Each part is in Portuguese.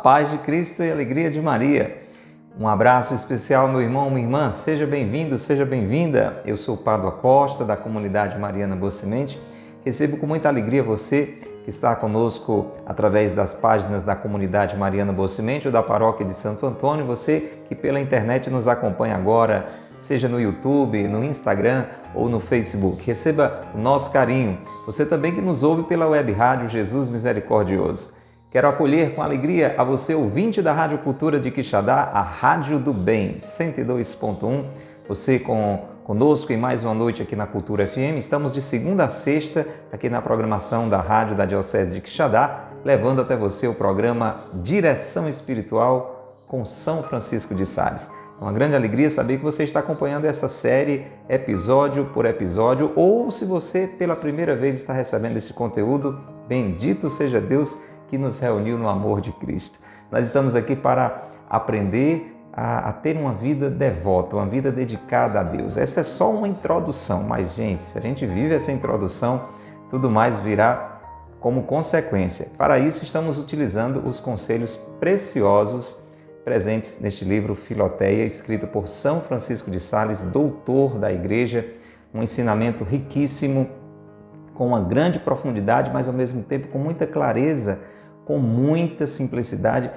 paz de Cristo e a alegria de Maria. Um abraço especial, meu irmão, minha irmã. Seja bem-vindo, seja bem-vinda. Eu sou o Pádua Costa, da comunidade Mariana Boa Semente. Recebo com muita alegria você que está conosco através das páginas da comunidade Mariana Boa Semente ou da paróquia de Santo Antônio. Você que pela internet nos acompanha agora, seja no YouTube, no Instagram ou no Facebook. Receba o nosso carinho. Você também que nos ouve pela web rádio Jesus Misericordioso. Quero acolher com alegria a você, ouvinte da Rádio Cultura de Quixadá, a Rádio do Bem, 102.1. Você conosco em mais uma noite aqui na Cultura FM. Estamos de segunda a sexta aqui na programação da Rádio da Diocese de Quixadá, levando até você o programa Direção Espiritual com São Francisco de Sales. É uma grande alegria saber que você está acompanhando essa série episódio por episódio, ou se você pela primeira vez está recebendo esse conteúdo, bendito seja Deus que nos reuniu no amor de Cristo. Nós estamos aqui para aprender a ter uma vida devota, uma vida dedicada a Deus. Essa é só uma introdução, mas, gente, se a gente vive essa introdução, tudo mais virá como consequência. Para isso, estamos utilizando os conselhos preciosos presentes neste livro Filoteia, escrito por São Francisco de Sales, doutor da Igreja, um ensinamento riquíssimo, com uma grande profundidade, mas ao mesmo tempo com muita clareza, com muita simplicidade,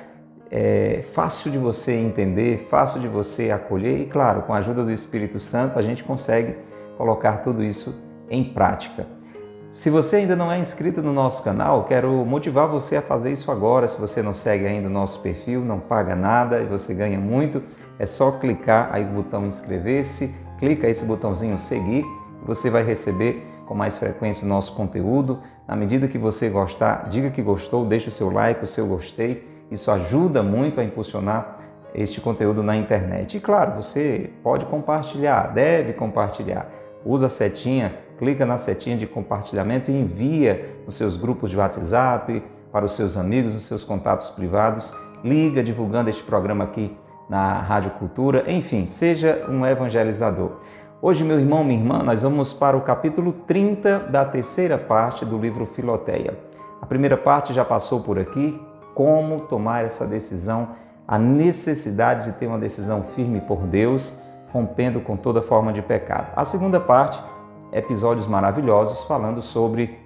fácil de você entender, fácil de você acolher e, claro, com a ajuda do Espírito Santo, a gente consegue colocar tudo isso em prática. Se você ainda não é inscrito no nosso canal, quero motivar você a fazer isso agora. Se você não segue ainda o nosso perfil, não paga nada e você ganha muito, é só clicar aí no botão inscrever-se, clica esse botãozinho seguir e você vai receber com mais frequência o nosso conteúdo. Na medida que você gostar, diga que gostou, deixe o seu like, o seu gostei. Isso ajuda muito a impulsionar este conteúdo na internet. E claro, você pode compartilhar, deve compartilhar. Usa a setinha, clica na setinha de compartilhamento e envia nos seus grupos de WhatsApp, para os seus amigos, nos seus contatos privados. Liga divulgando este programa aqui na Rádio Cultura. Enfim, seja um evangelizador. Hoje, meu irmão, minha irmã, nós vamos para o capítulo 30 da terceira parte do livro Filoteia. A primeira parte já passou por aqui, como tomar essa decisão, a necessidade de ter uma decisão firme por Deus, rompendo com toda forma de pecado. A segunda parte, episódios maravilhosos falando sobre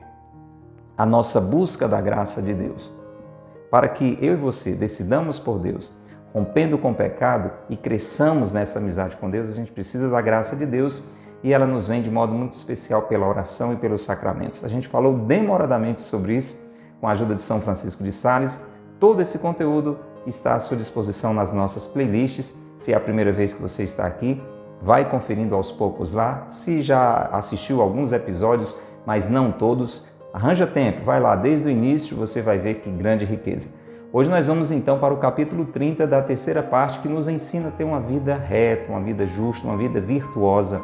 a nossa busca da graça de Deus. Para que eu e você decidamos por Deus, rompendo com o pecado e cresçamos nessa amizade com Deus, a gente precisa da graça de Deus e ela nos vem de modo muito especial pela oração e pelos sacramentos. A gente falou demoradamente sobre isso com a ajuda de São Francisco de Sales. Todo esse conteúdo está à sua disposição nas nossas playlists. Se é a primeira vez que você está aqui, vai conferindo aos poucos lá. Se já assistiu alguns episódios, mas não todos, arranja tempo, vai lá desde o início, você vai ver que grande riqueza. Hoje nós vamos então para o capítulo 30 da terceira parte, que nos ensina a ter uma vida reta, uma vida justa, uma vida virtuosa,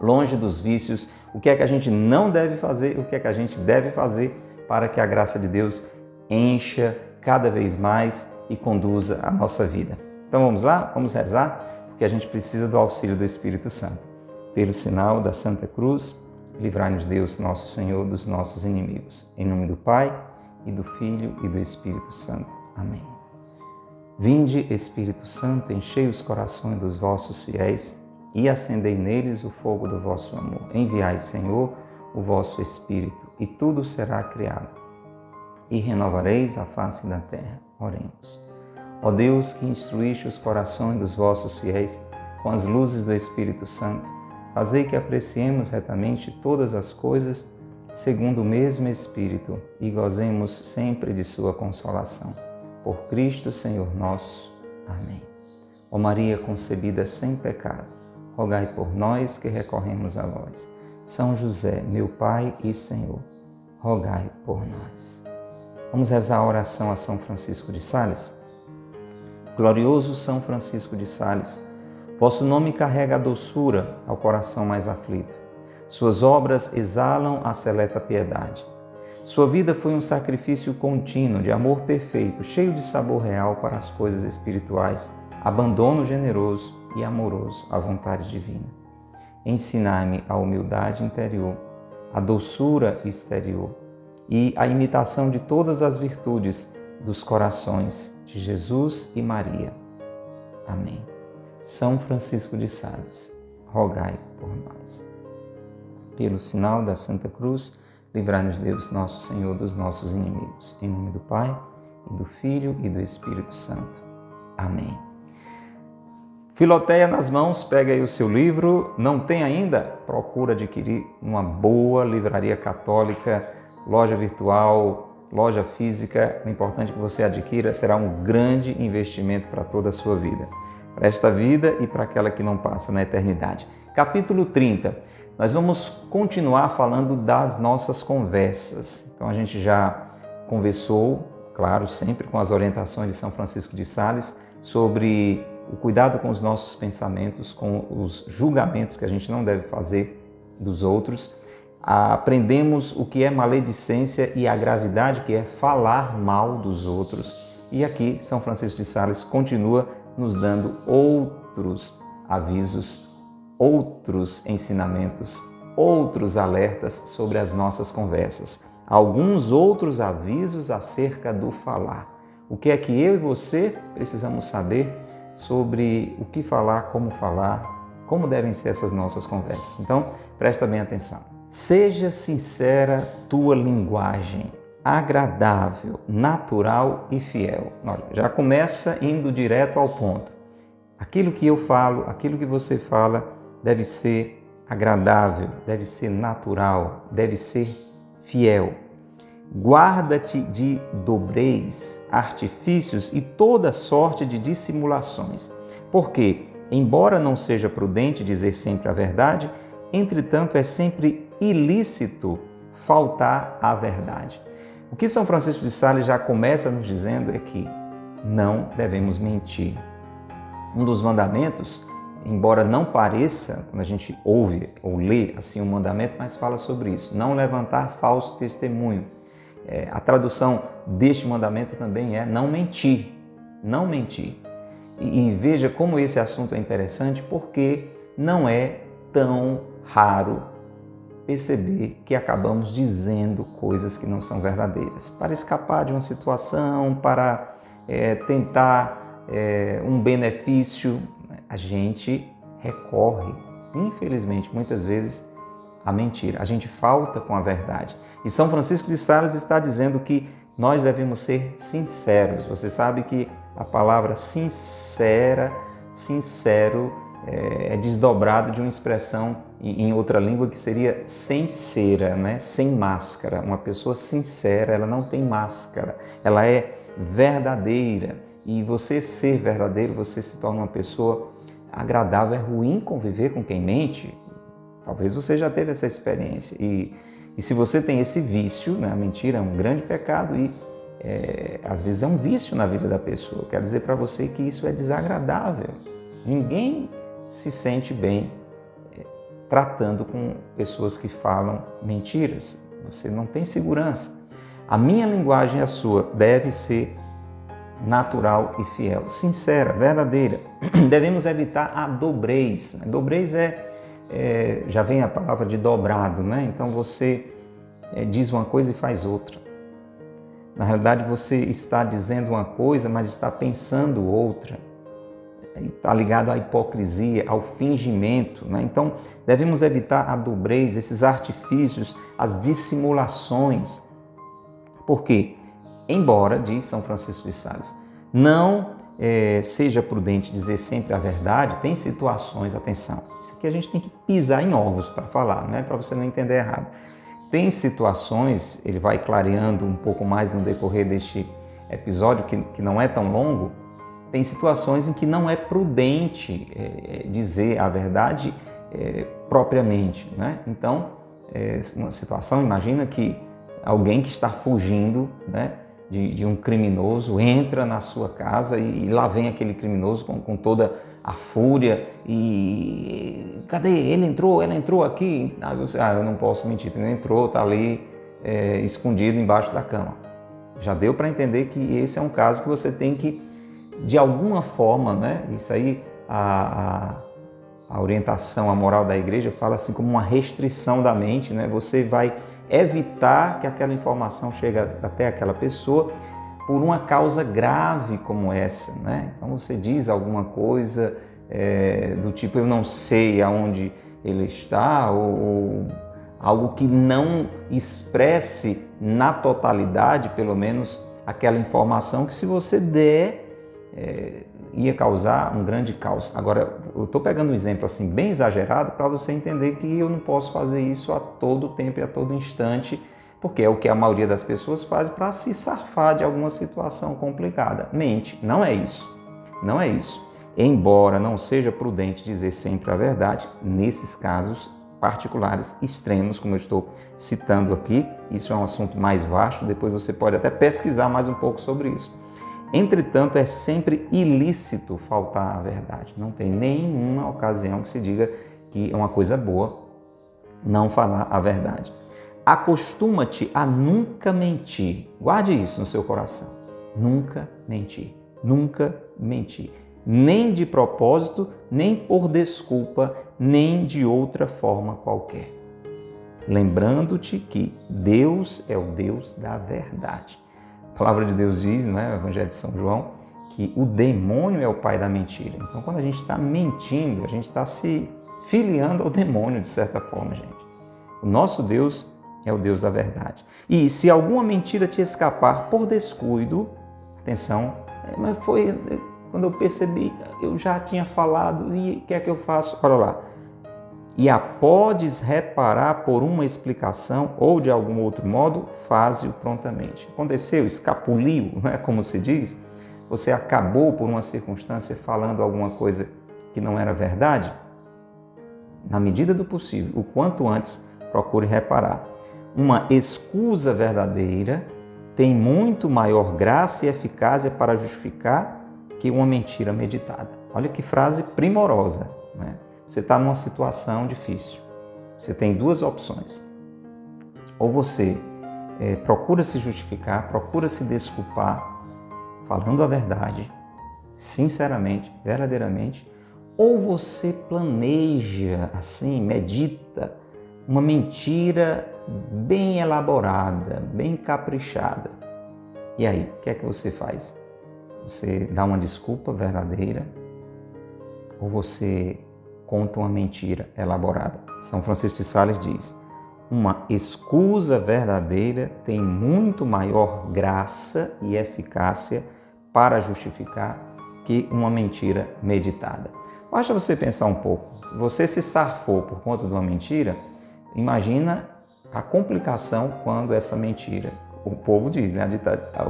longe dos vícios, o que é que a gente não deve fazer, o que é que a gente deve fazer para que a graça de Deus encha cada vez mais e conduza a nossa vida. Então vamos lá, vamos rezar, porque a gente precisa do auxílio do Espírito Santo. Pelo sinal da Santa Cruz, livrai-nos Deus, nosso Senhor, dos nossos inimigos. Em nome do Pai, e do Filho e do Espírito Santo. Amém. Vinde, Espírito Santo, enchei os corações dos vossos fiéis e acendei neles o fogo do vosso amor. Enviai, Senhor, o vosso Espírito, e tudo será criado, e renovareis a face da terra. Oremos. Ó Deus, que instruíste os corações dos vossos fiéis com as luzes do Espírito Santo, fazei que apreciemos retamente todas as coisas segundo o mesmo Espírito, e gozemos sempre de sua consolação. Por Cristo, Senhor nosso. Amém. Ó Maria concebida sem pecado, rogai por nós que recorremos a vós. São José, meu Pai e Senhor, rogai por nós. Vamos rezar a oração a São Francisco de Sales. Glorioso São Francisco de Sales, vosso nome carrega a doçura ao coração mais aflito. Suas obras exalam a seleta piedade. Sua vida foi um sacrifício contínuo de amor perfeito, cheio de sabor real para as coisas espirituais, abandono generoso e amoroso à vontade divina. Ensinai-me a humildade interior, a doçura exterior e a imitação de todas as virtudes, dos corações de Jesus e Maria. Amém. São Francisco de Sales, rogai por nós. Pelo sinal da Santa Cruz, livrai-nos Deus, nosso Senhor, dos nossos inimigos. Em nome do Pai, e do Filho e do Espírito Santo. Amém. Filoteia nas mãos, pega aí o seu livro. Não tem ainda? Procura adquirir numa boa livraria católica, loja virtual, loja física. O importante é que você adquira, será um grande investimento para toda a sua vida. Para esta vida e para aquela que não passa na eternidade. Capítulo 30. Nós vamos continuar falando das nossas conversas. Então a gente já conversou, claro, sempre com as orientações de São Francisco de Sales, sobre o cuidado com os nossos pensamentos, com os julgamentos que a gente não deve fazer dos outros. Aprendemos o que é maledicência e a gravidade que é falar mal dos outros. E aqui São Francisco de Sales continua nos dando outros avisos, outros ensinamentos, outros alertas sobre as nossas conversas. Alguns outros avisos acerca do falar. O que é que eu e você precisamos saber sobre o que falar, como devem ser essas nossas conversas. Então, presta bem atenção. Seja sincera tua linguagem, agradável, natural e fiel. Olha, já começa indo direto ao ponto. Aquilo que eu falo, aquilo que você fala, deve ser agradável, deve ser natural, deve ser fiel. Guarda-te de dobreis, artifícios e toda sorte de dissimulações, porque, embora não seja prudente dizer sempre a verdade, entretanto é sempre ilícito faltar à verdade. O que São Francisco de Sales já começa nos dizendo é que não devemos mentir. Um dos mandamentos, embora não pareça, quando a gente ouve ou lê assim um mandamento, mas fala sobre isso, não levantar falso testemunho. A tradução deste mandamento também é não mentir, não mentir. E veja como esse assunto é interessante, porque não é tão raro perceber que acabamos dizendo coisas que não são verdadeiras, para escapar de uma situação, para tentar um benefício. A gente recorre, infelizmente, muitas vezes, à mentira. A gente falta com a verdade. E São Francisco de Sales está dizendo que nós devemos ser sinceros. Você sabe que a palavra sincero, é desdobrado de uma expressão em outra língua que seria sincera, né? Sem máscara. Uma pessoa sincera, ela não tem máscara, ela é verdadeira. E você ser verdadeiro, você se torna uma pessoa agradável. É ruim conviver com quem mente. Talvez você já teve essa experiência. E se você tem esse vício, né? A mentira é um grande pecado e às vezes é um vício na vida da pessoa. Eu quero dizer para você que isso é desagradável. Ninguém se sente bem tratando com pessoas que falam mentiras. Você não tem segurança. A minha linguagem e a sua deve ser natural e fiel, sincera, verdadeira. Devemos evitar a dobrez. Dobrez já vem a palavra de dobrado, né? Então você diz uma coisa e faz outra. Na realidade você está dizendo uma coisa, mas está pensando outra. Está ligado à hipocrisia, ao fingimento, né? Então devemos evitar a dobrez, esses artifícios, as dissimulações. Porque, embora, diz São Francisco de Sales, não seja prudente dizer sempre a verdade, tem situações, atenção, isso aqui a gente tem que pisar em ovos para falar, não é para você não entender errado. Tem situações, ele vai clareando um pouco mais no decorrer deste episódio, que não é tão longo, tem situações em que não é prudente dizer a verdade propriamente, né? Então, uma situação, imagina que alguém que está fugindo, né, de um criminoso entra na sua casa e lá vem aquele criminoso com toda a fúria e cadê? Ele entrou, ela entrou aqui. Eu não posso mentir, ele entrou, está ali escondido embaixo da cama. Já deu para entender que esse é um caso que você tem que, de alguma forma, né, isso aí a orientação, a moral da igreja fala assim como uma restrição da mente, né? Você vai evitar que aquela informação chegue até aquela pessoa, por uma causa grave como essa, né? Então você diz alguma coisa do tipo, eu não sei aonde ele está, ou algo que não expresse na totalidade, pelo menos, aquela informação que, se você der, ia causar um grande caos. Agora, eu estou pegando um exemplo assim bem exagerado para você entender que eu não posso fazer isso a todo tempo e a todo instante, porque é o que a maioria das pessoas faz para se safar de alguma situação complicada. Mente, não é isso. Não é isso. Embora não seja prudente dizer sempre a verdade, nesses casos particulares, extremos, como eu estou citando aqui, isso é um assunto mais vasto, depois você pode até pesquisar mais um pouco sobre isso. Entretanto, é sempre ilícito faltar à verdade. Não tem nenhuma ocasião que se diga que é uma coisa boa não falar a verdade. Acostuma-te a nunca mentir. Guarde isso no seu coração. Nunca mentir. Nunca mentir. Nem de propósito, nem por desculpa, nem de outra forma qualquer. Lembrando-te que Deus é o Deus da verdade. A palavra de Deus diz, no Evangelho de São João, que o demônio é o pai da mentira. Então, quando a gente está mentindo, a gente está se filiando ao demônio, de certa forma, gente. O nosso Deus é o Deus da verdade. E se alguma mentira te escapar por descuido, atenção, mas foi quando eu percebi, eu já tinha falado, e o que é que eu faço? Olha lá. E a podes reparar por uma explicação ou de algum outro modo, faze-o prontamente. Aconteceu, escapuliu, não é como se diz? Você acabou por uma circunstância falando alguma coisa que não era verdade? Na medida do possível, o quanto antes, procure reparar. Uma escusa verdadeira tem muito maior graça e eficácia para justificar que uma mentira meditada. Olha que frase primorosa, né? Você está numa situação difícil. Você tem duas opções. Ou você procura se justificar, procura se desculpar, falando a verdade, sinceramente, verdadeiramente, ou você planeja, assim, medita uma mentira bem elaborada, bem caprichada. E aí, o que é que você faz? Você dá uma desculpa verdadeira ou você conta uma mentira elaborada? São Francisco de Sales diz: uma escusa verdadeira tem muito maior graça e eficácia para justificar que uma mentira meditada. Basta você pensar um pouco. Se você se safou por conta de uma mentira, imagina a complicação quando essa mentira, o povo diz, né?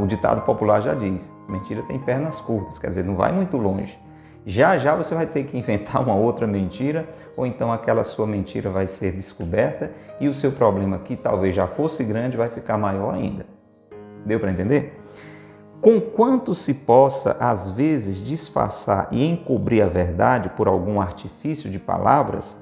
O ditado popular já diz, mentira tem pernas curtas, quer dizer, não vai muito longe. Já já você vai ter que inventar uma outra mentira, ou então aquela sua mentira vai ser descoberta e o seu problema, que talvez já fosse grande, vai ficar maior ainda. Deu para entender? Conquanto se possa, às vezes, disfarçar e encobrir a verdade por algum artifício de palavras,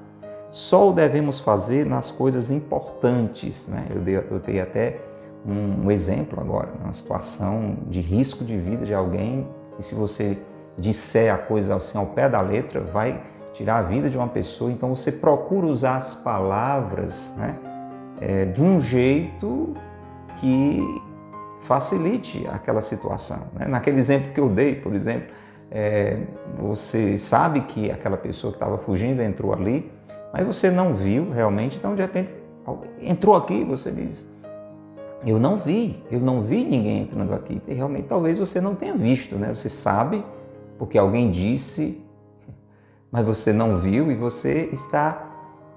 só o devemos fazer nas coisas importantes, né? Eu dei até um exemplo agora, uma situação de risco de vida de alguém, e se você disser a coisa assim ao pé da letra, vai tirar a vida de uma pessoa. Então você procura usar as palavras, né, de um jeito que facilite aquela situação, né? Naquele exemplo que eu dei, por exemplo, você sabe que aquela pessoa que estava fugindo entrou ali, mas você não viu realmente, então de repente entrou aqui, você diz: eu não vi ninguém entrando aqui. E realmente talvez você não tenha visto, né? Você sabe porque alguém disse, mas você não viu, e você está,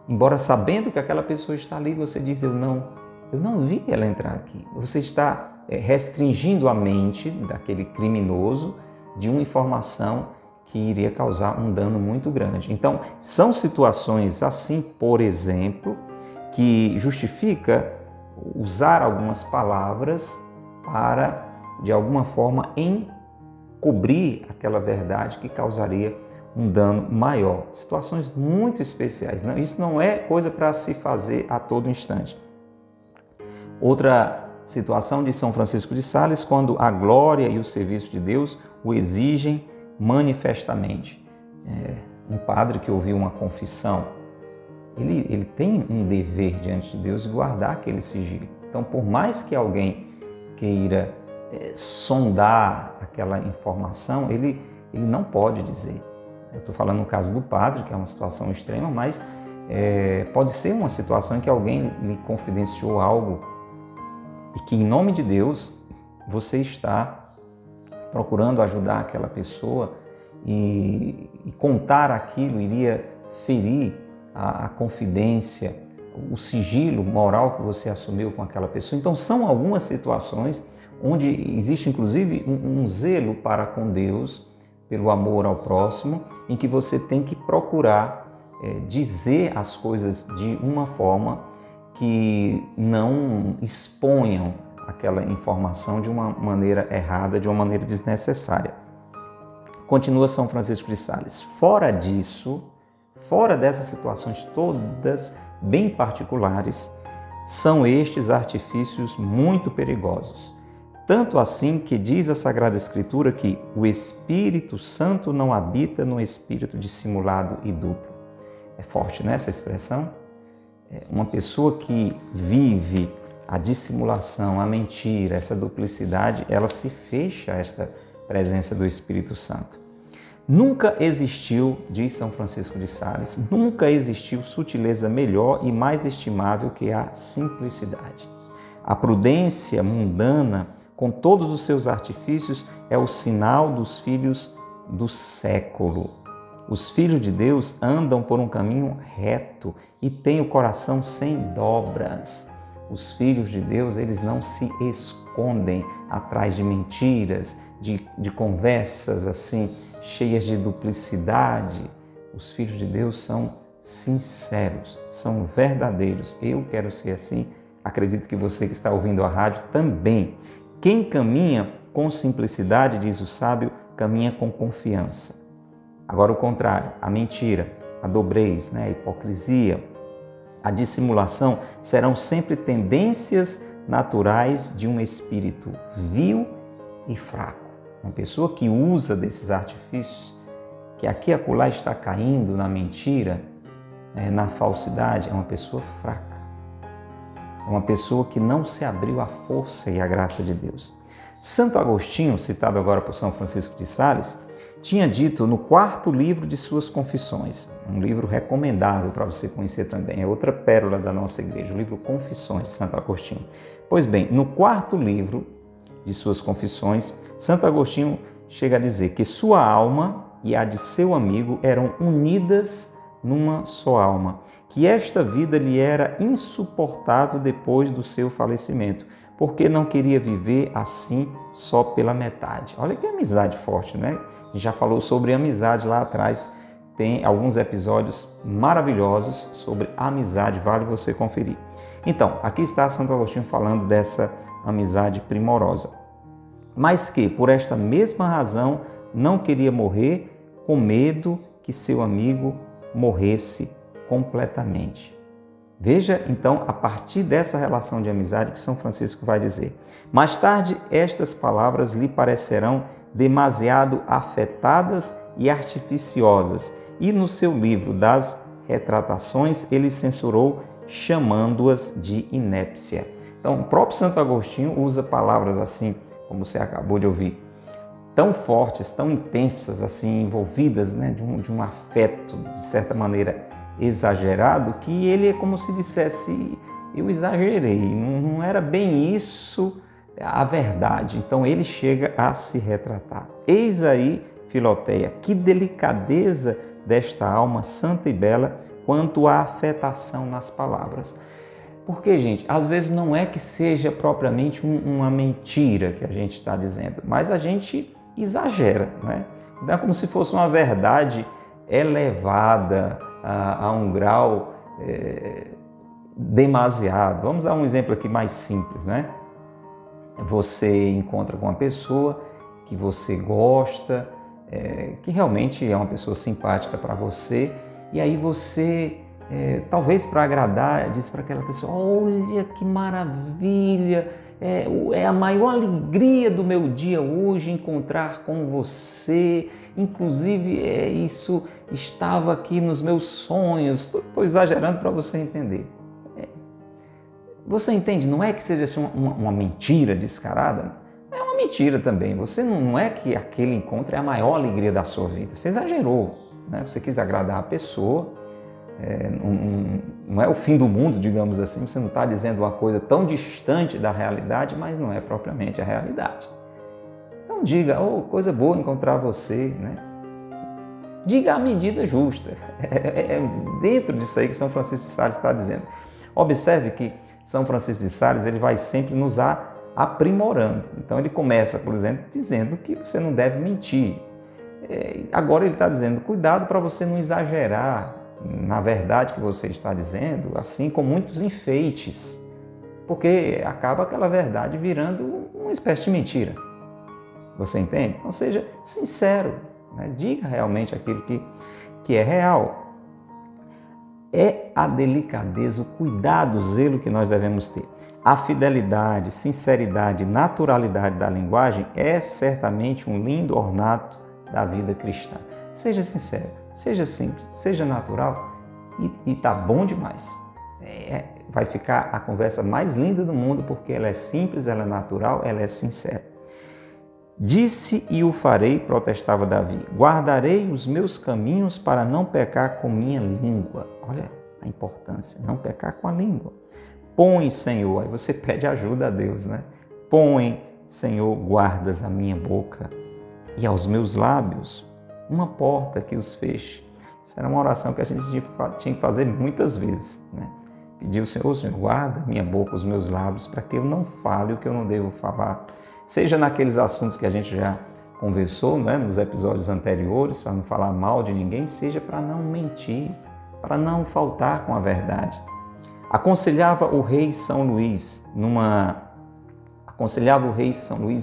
embora sabendo que aquela pessoa está ali, você diz: eu não vi ela entrar aqui. Você está restringindo a mente daquele criminoso de uma informação que iria causar um dano muito grande. Então, são situações assim, por exemplo, que justifica usar algumas palavras para, de alguma forma, encobrir aquela verdade que causaria um dano maior. Situações muito especiais. Isso não é coisa para se fazer a todo instante. Outra situação de São Francisco de Sales, quando a glória e o serviço de Deus o exigem manifestamente. Um padre que ouviu uma confissão, ele tem um dever diante de Deus de guardar aquele sigilo. Então, por mais que alguém queira sondar aquela informação, ele não pode dizer. Eu estou falando no caso do padre, que é uma situação extrema, mas pode ser uma situação em que alguém lhe confidenciou algo e que, em nome de Deus, você está procurando ajudar aquela pessoa e contar aquilo iria ferir a confidência, o sigilo moral que você assumiu com aquela pessoa. Então, são algumas situações onde existe, inclusive, um zelo para com Deus, pelo amor ao próximo, em que você tem que procurar dizer as coisas de uma forma que não exponham aquela informação de uma maneira errada, de uma maneira desnecessária. Continua São Francisco de Sales. Fora disso, fora dessas situações todas bem particulares, são estes artifícios muito perigosos. Tanto assim que diz a Sagrada Escritura que o Espírito Santo não habita no espírito dissimulado e duplo. É forte, né, essa expressão? Uma pessoa que vive a dissimulação, a mentira, essa duplicidade, ela se fecha a esta presença do Espírito Santo. Nunca existiu, diz São Francisco de Sales, nunca existiu sutileza melhor e mais estimável que a simplicidade. A prudência mundana, com todos os seus artifícios, é o sinal dos filhos do século. Os filhos de Deus andam por um caminho reto e têm o coração sem dobras. Os filhos de Deus, eles não se escondem atrás de mentiras, de conversas assim, cheias de duplicidade. Os filhos de Deus são sinceros, são verdadeiros. Eu quero ser assim, acredito que você que está ouvindo a rádio também. Quem caminha com simplicidade, diz o sábio, caminha com confiança. Agora o contrário, a mentira, a dobrez, a hipocrisia, a dissimulação serão sempre tendências naturais de um espírito vil e fraco. Uma pessoa que usa desses artifícios, que aqui e acolá está caindo na mentira, na falsidade, é uma pessoa fraca. É uma pessoa que não se abriu à força e à graça de Deus. Santo Agostinho, citado agora por São Francisco de Sales, tinha dito no 4º livro de suas Confissões, um livro recomendável para você conhecer também, é outra pérola da nossa igreja, o livro Confissões de Santo Agostinho. Pois bem, no 4º livro de suas Confissões, Santo Agostinho chega a dizer que sua alma e a de seu amigo eram unidas numa só alma, que esta vida lhe era insuportável depois do seu falecimento, porque não queria viver assim só pela metade. Olha que amizade forte, né? A gente já falou sobre amizade lá atrás, tem alguns episódios maravilhosos sobre amizade, vale você conferir. Então, aqui está Santo Agostinho falando dessa amizade primorosa, mas que, por esta mesma razão, não queria morrer com medo que seu amigo morresse completamente. Veja, então, a partir dessa relação de amizade que São Francisco vai dizer. Mais tarde, estas palavras lhe parecerão demasiado afetadas e artificiosas, e no seu livro das Retratações ele censurou, chamando-as de inépcia. Então, o próprio Santo Agostinho usa palavras assim, como você acabou de ouvir, tão fortes, tão intensas, assim, envolvidas, de um afeto, de certa maneira, exagerado, que ele é como se dissesse, eu exagerei, não era bem isso a verdade. Então ele chega a se retratar. Eis aí, Filoteia, que delicadeza desta alma santa e bela quanto à afetação nas palavras. Porque, gente, às vezes não é que seja propriamente uma mentira que a gente está dizendo, mas a gente exagera, né? Então é como se fosse uma verdade elevada a um grau demasiado. Vamos dar um exemplo aqui mais simples, né? Você encontra com uma pessoa que você gosta, que realmente é uma pessoa simpática para você, e aí você, talvez para agradar, diz para aquela pessoa, olha que maravilha, é a maior alegria do meu dia hoje encontrar com você, inclusive isso estava aqui nos meus sonhos. Estou exagerando para você entender. Você entende? Não é que seja assim uma mentira descarada, é uma mentira também. Você não é que aquele encontro é a maior alegria da sua vida. Você exagerou, né? Você quis agradar a pessoa. Não é o fim do mundo, digamos assim. Você não está dizendo uma coisa tão distante da realidade, mas não é propriamente a realidade. Então diga, coisa boa encontrar você, né? Diga a medida justa. É dentro disso aí que São Francisco de Sales está dizendo. Observe que São Francisco de Sales ele vai sempre nos aprimorando. Então ele começa, por exemplo, dizendo que você não deve mentir. Agora ele está dizendo, cuidado para você não exagerar na verdade que você está dizendo, assim com muitos enfeites, porque acaba aquela verdade virando uma espécie de mentira. Você entende? Então seja sincero, né? Diga realmente aquilo que é real. É a delicadeza, o cuidado, o zelo que nós devemos ter. A fidelidade, sinceridade, naturalidade da linguagem é certamente um lindo ornato da vida cristã. Seja sincero, seja simples, seja natural e tá bom demais. Vai ficar a conversa mais linda do mundo porque ela é simples, ela é natural, ela é sincera. Disse e o farei, protestava Davi, guardarei os meus caminhos para não pecar com minha língua. Olha a importância, não pecar com a língua. Põe, Senhor, aí você pede ajuda a Deus, né? Põe, Senhor, guardas a minha boca e aos meus lábios uma porta que os feche. Essa era uma oração que a gente tinha que fazer muitas vezes, né? Pedir ao Senhor, Senhor, guarda minha boca, os meus lábios, para que eu não fale o que eu não devo falar. Seja naqueles assuntos que a gente já conversou, né, nos episódios anteriores, para não falar mal de ninguém, seja para não mentir, para não faltar com a verdade. Aconselhava o rei São Luís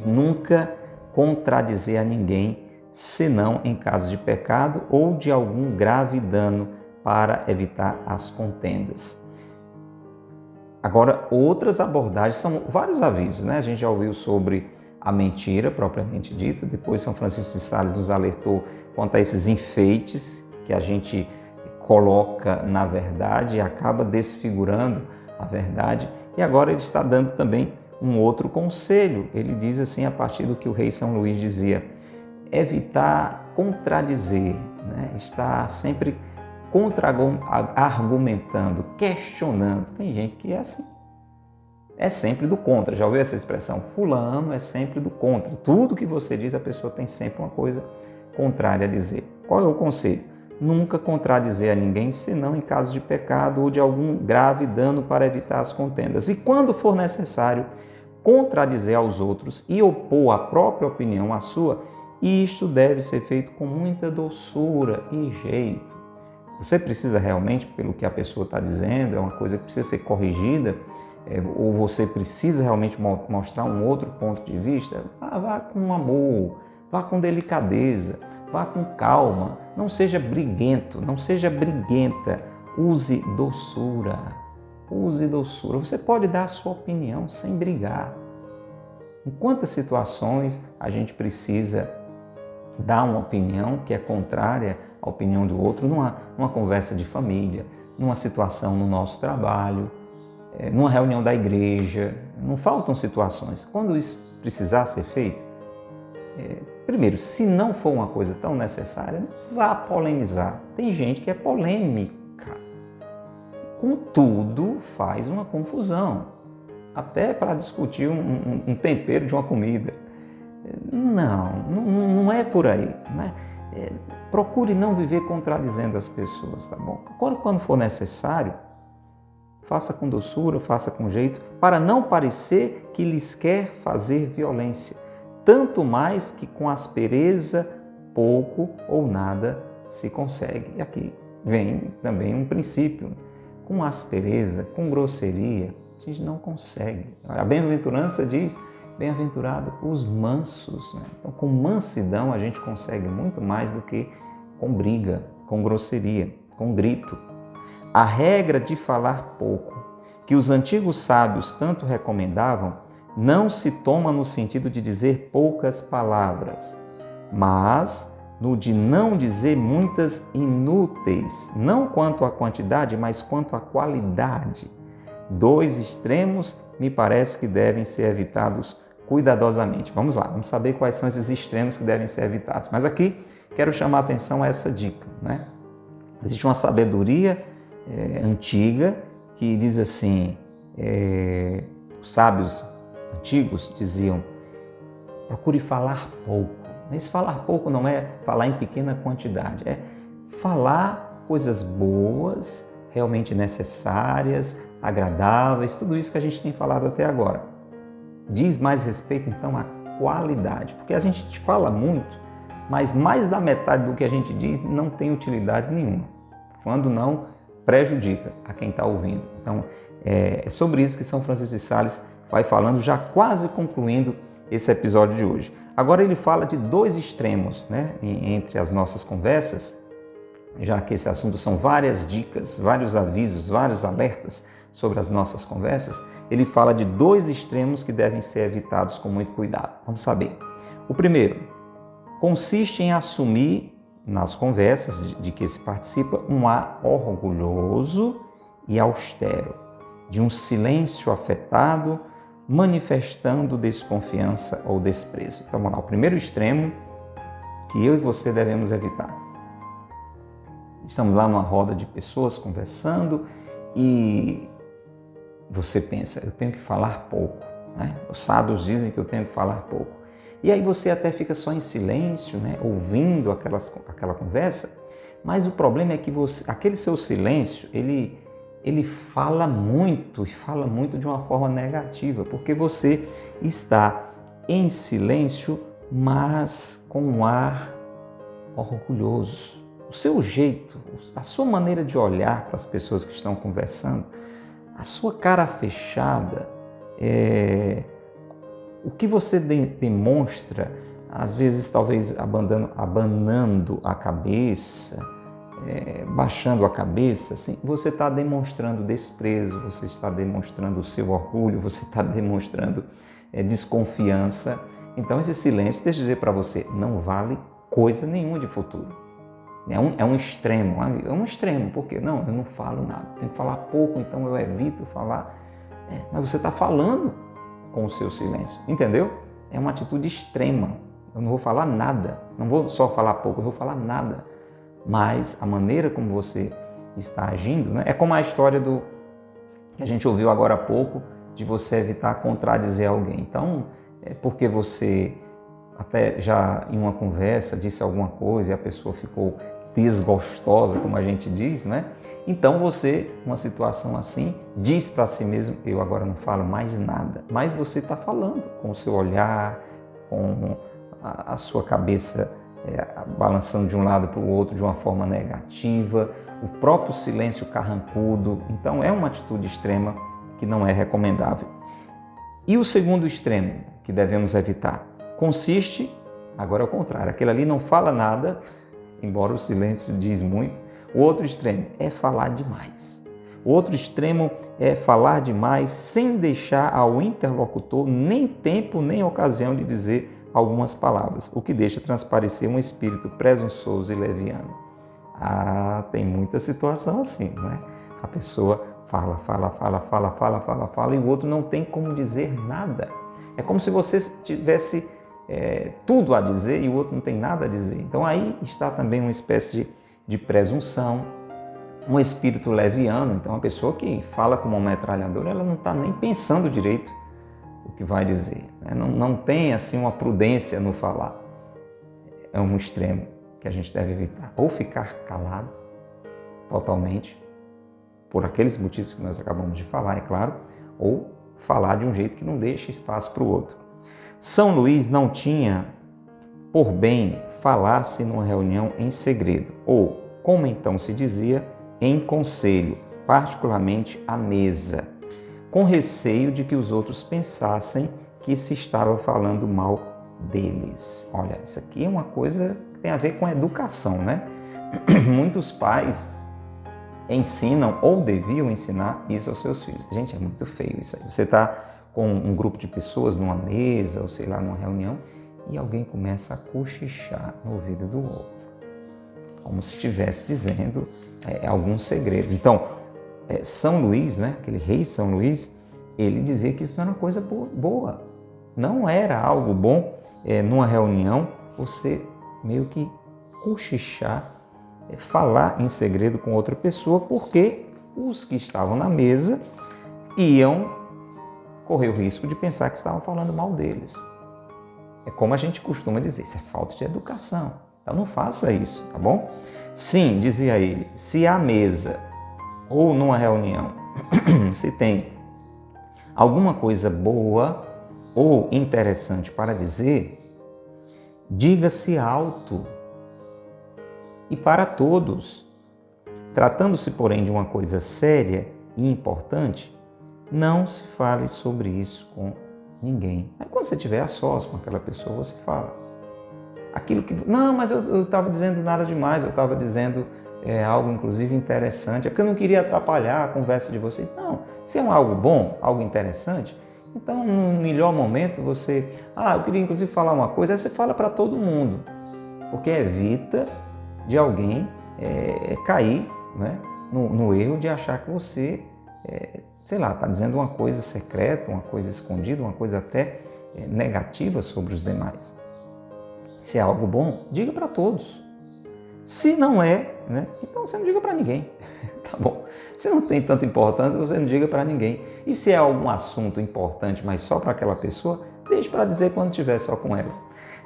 nunca contradizer a ninguém, senão em caso de pecado ou de algum grave dano, para evitar as contendas. Agora, outras abordagens são vários avisos, né? A gente já ouviu sobre a mentira propriamente dita, depois São Francisco de Sales nos alertou quanto a esses enfeites que a gente coloca na verdade e acaba desfigurando a verdade. E agora ele está dando também um outro conselho. Ele diz assim, a partir do que o rei São Luís dizia, evitar contradizer, né? Estar sempre contra-argumentando, questionando. Tem gente que é assim. É sempre do contra. Já ouviu essa expressão? Fulano é sempre do contra. Tudo que você diz, a pessoa tem sempre uma coisa contrária a dizer. Qual é o conselho? Nunca contradizer a ninguém, senão em caso de pecado ou de algum grave dano, para evitar as contendas. E quando for necessário, contradizer aos outros e opor a própria opinião à sua, isto deve ser feito com muita doçura e jeito. Você precisa realmente, pelo que a pessoa está dizendo, é uma coisa que precisa ser corrigida, ou você precisa realmente mostrar um outro ponto de vista, vá com amor, vá com delicadeza, vá com calma, não seja briguento, não seja briguenta, use doçura, use doçura. Você pode dar a sua opinião sem brigar. Em quantas situações a gente precisa dar uma opinião que é contrária à opinião do outro numa conversa de família, numa situação no nosso trabalho, numa reunião da igreja. Não faltam situações. Quando isso precisar ser feito, primeiro, se não for uma coisa tão necessária, não vá polemizar. Tem gente que é polêmica. Contudo, faz uma confusão, até para discutir um tempero de uma comida. Não é por aí, né? Procure não viver contradizendo as pessoas, tá bom? Quando for necessário, faça com doçura, faça com jeito, para não parecer que lhes quer fazer violência. Tanto mais que com aspereza pouco ou nada se consegue. E aqui vem também um princípio. Com aspereza, com grosseria, a gente não consegue. A bem-aventurança diz, bem-aventurado os mansos, né? Então, com mansidão a gente consegue muito mais do que com briga, com grosseria, com grito. A regra de falar pouco, que os antigos sábios tanto recomendavam, não se toma no sentido de dizer poucas palavras, mas no de não dizer muitas inúteis, não quanto à quantidade, mas quanto à qualidade. Dois extremos me parece que devem ser evitados cuidadosamente. Vamos lá, vamos saber quais são esses extremos que devem ser evitados. Mas aqui quero chamar a atenção a essa dica, né? Existe uma sabedoria antiga que diz assim, os sábios antigos diziam, procure falar pouco. Esse falar pouco não é falar em pequena quantidade, é falar coisas boas, realmente necessárias, agradáveis, tudo isso que a gente tem falado até agora. Diz mais respeito, então, à qualidade, porque a gente fala muito, mas mais da metade do que a gente diz não tem utilidade nenhuma, quando não prejudica a quem está ouvindo. Então, é sobre isso que São Francisco de Sales vai falando, já quase concluindo esse episódio de hoje. Agora ele fala de dois extremos, né, entre as nossas conversas, já que esse assunto são várias dicas, vários avisos, vários alertas sobre as nossas conversas, ele fala de dois extremos que devem ser evitados com muito cuidado. Vamos saber. O primeiro consiste em assumir nas conversas de que se participa um ar orgulhoso e austero, de um silêncio afetado, manifestando desconfiança ou desprezo. Então vamos lá, o primeiro extremo que eu e você devemos evitar. Estamos lá numa roda de pessoas conversando e você pensa, eu tenho que falar pouco, né? Os sábios dizem que eu tenho que falar pouco. E aí você até fica só em silêncio, né? Ouvindo aquela conversa, mas o problema é que aquele seu silêncio, ele fala muito, e fala muito de uma forma negativa, porque você está em silêncio, mas com um ar orgulhoso. O seu jeito, a sua maneira de olhar para as pessoas que estão conversando, a sua cara fechada, o que você demonstra, às vezes talvez abanando a cabeça, baixando a cabeça, assim, você está demonstrando desprezo, você está demonstrando o seu orgulho, você está demonstrando desconfiança. Então esse silêncio, deixa eu dizer para você, não vale coisa nenhuma de futuro. É um extremo, porque não, eu não falo nada, tenho que falar pouco, então eu evito falar. Mas você está falando com o seu silêncio, entendeu? É uma atitude extrema, eu não vou falar nada, não vou só falar pouco, eu vou falar nada. Mas a maneira como você está agindo, né? É como a história que a gente ouviu agora há pouco, de você evitar contradizer alguém. Então, porque você até já em uma conversa disse alguma coisa e a pessoa ficou desgostosa, como a gente diz, né? Então você, numa situação assim, diz para si mesmo, eu agora não falo mais nada. Mas você está falando com o seu olhar, com a sua cabeça balançando de um lado para o outro de uma forma negativa, o próprio silêncio carrancudo. Então é uma atitude extrema que não é recomendável. E o segundo extremo que devemos evitar consiste, agora ao contrário, aquele ali não fala nada, embora o silêncio diz muito. O outro extremo é falar demais. O outro extremo é falar demais sem deixar ao interlocutor nem tempo nem ocasião de dizer algumas palavras, o que deixa transparecer um espírito presunçoso e leviano. Tem muita situação assim, né? A pessoa fala e o outro não tem como dizer nada. É como se você tivesse tudo a dizer e o outro não tem nada a dizer. Então aí está também uma espécie de presunção, um espírito leviano. Então a pessoa que fala como uma metralhadora, ela não está nem pensando direito o que vai dizer, né? Não tem assim uma prudência no falar. É um extremo que a gente deve evitar. Ou ficar calado totalmente, por aqueles motivos que nós acabamos de falar, é claro, ou falar de um jeito que não deixe espaço para o outro. São Luís não tinha por bem falar-se numa reunião em segredo, ou, como então se dizia, em conselho, particularmente à mesa, com receio de que os outros pensassem que se estava falando mal deles. Olha, isso aqui é uma coisa que tem a ver com a educação, né? Muitos pais ensinam ou deviam ensinar isso aos seus filhos. Gente, é muito feio isso aí. Você está com um grupo de pessoas numa mesa ou sei lá, numa reunião e alguém começa a cochichar no ouvido do outro, como se estivesse dizendo algum segredo. Então, São Luís, né, aquele rei São Luís, ele dizia que isso não era uma coisa boa. Não era algo bom numa reunião você meio que cochichar, falar em segredo com outra pessoa, porque os que estavam na mesa iam correr o risco de pensar que estavam falando mal deles. É como a gente costuma dizer, isso é falta de educação. Então não faça isso, tá bom? Sim, dizia ele, se à mesa ou numa reunião se tem alguma coisa boa ou interessante para dizer, diga-se alto e para todos. Tratando-se, porém, de uma coisa séria e importante, não se fale sobre isso com ninguém. Aí quando você estiver a sós com aquela pessoa, você fala. Aquilo que... Não, mas eu estava dizendo nada demais, eu estava dizendo algo, inclusive, interessante. É porque eu não queria atrapalhar a conversa de vocês. Não, se é algo bom, algo interessante, então, no melhor momento, você... eu queria, inclusive, falar uma coisa. Aí você fala para todo mundo, porque evita de alguém cair, né, no erro de achar que você, sei lá, está dizendo uma coisa secreta, uma coisa escondida, uma coisa até negativa sobre os demais. Se é algo bom, diga para todos. Se não é, né, então você não diga para ninguém. Tá bom? Se não tem tanta importância, você não diga para ninguém. E se é algum assunto importante, mas só para aquela pessoa, deixe para dizer quando estiver só com ela.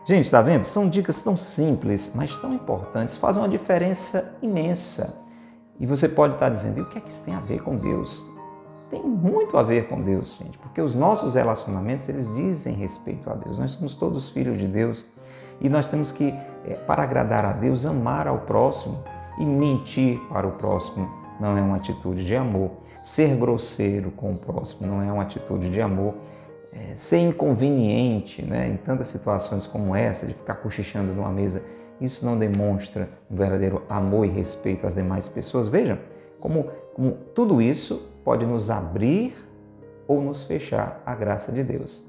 Gente, tá vendo? São dicas tão simples, mas tão importantes, fazem uma diferença imensa. E você pode estar dizendo, e o que é que isso tem a ver com Deus? Tem muito a ver com Deus, gente, porque os nossos relacionamentos, eles dizem respeito a Deus. Nós somos todos filhos de Deus e nós temos que, para agradar a Deus, amar ao próximo e mentir para o próximo não é uma atitude de amor. Ser grosseiro com o próximo não é uma atitude de amor. Ser inconveniente, né, em tantas situações como essa, de ficar cochichando numa mesa, isso não demonstra um verdadeiro amor e respeito às demais pessoas. Vejam como tudo isso pode nos abrir ou nos fechar à graça de Deus.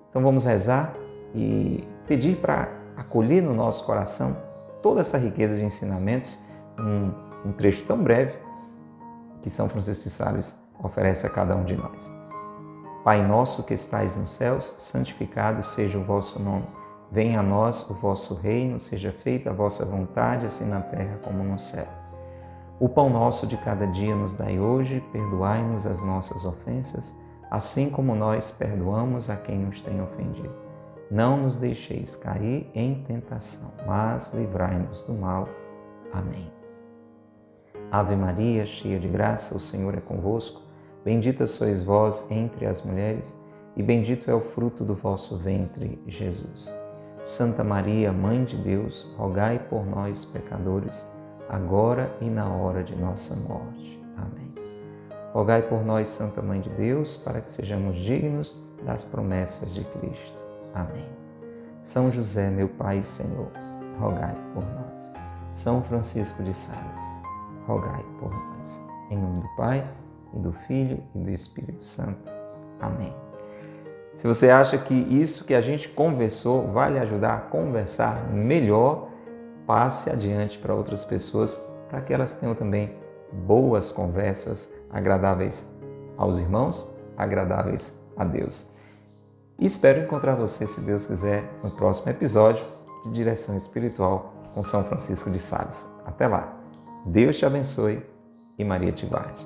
Então vamos rezar e pedir para acolher no nosso coração toda essa riqueza de ensinamentos, um trecho tão breve que São Francisco de Sales oferece a cada um de nós. Pai nosso que estais nos céus, santificado seja o vosso nome. Venha a nós o vosso reino, seja feita a vossa vontade, assim na terra como no céu. O pão nosso de cada dia nos dai hoje, perdoai-nos as nossas ofensas, assim como nós perdoamos a quem nos tem ofendido. Não nos deixeis cair em tentação, mas livrai-nos do mal. Amém. Ave Maria, cheia de graça, o Senhor é convosco. Bendita sois vós entre as mulheres, e bendito é o fruto do vosso ventre, Jesus. Santa Maria, Mãe de Deus, rogai por nós, pecadores, agora e na hora de nossa morte. Amém. Rogai por nós, Santa Mãe de Deus, para que sejamos dignos das promessas de Cristo. Amém. São José, meu Pai e Senhor, rogai por nós. São Francisco de Sales, rogai por nós. Em nome do Pai, e do Filho e do Espírito Santo. Amém. Se você acha que isso que a gente conversou vai lhe ajudar a conversar melhor, passe adiante para outras pessoas, para que elas tenham também boas conversas agradáveis aos irmãos, agradáveis a Deus. E espero encontrar você, se Deus quiser, no próximo episódio de Direção Espiritual com São Francisco de Sales. Até lá. Deus te abençoe e Maria te guarde.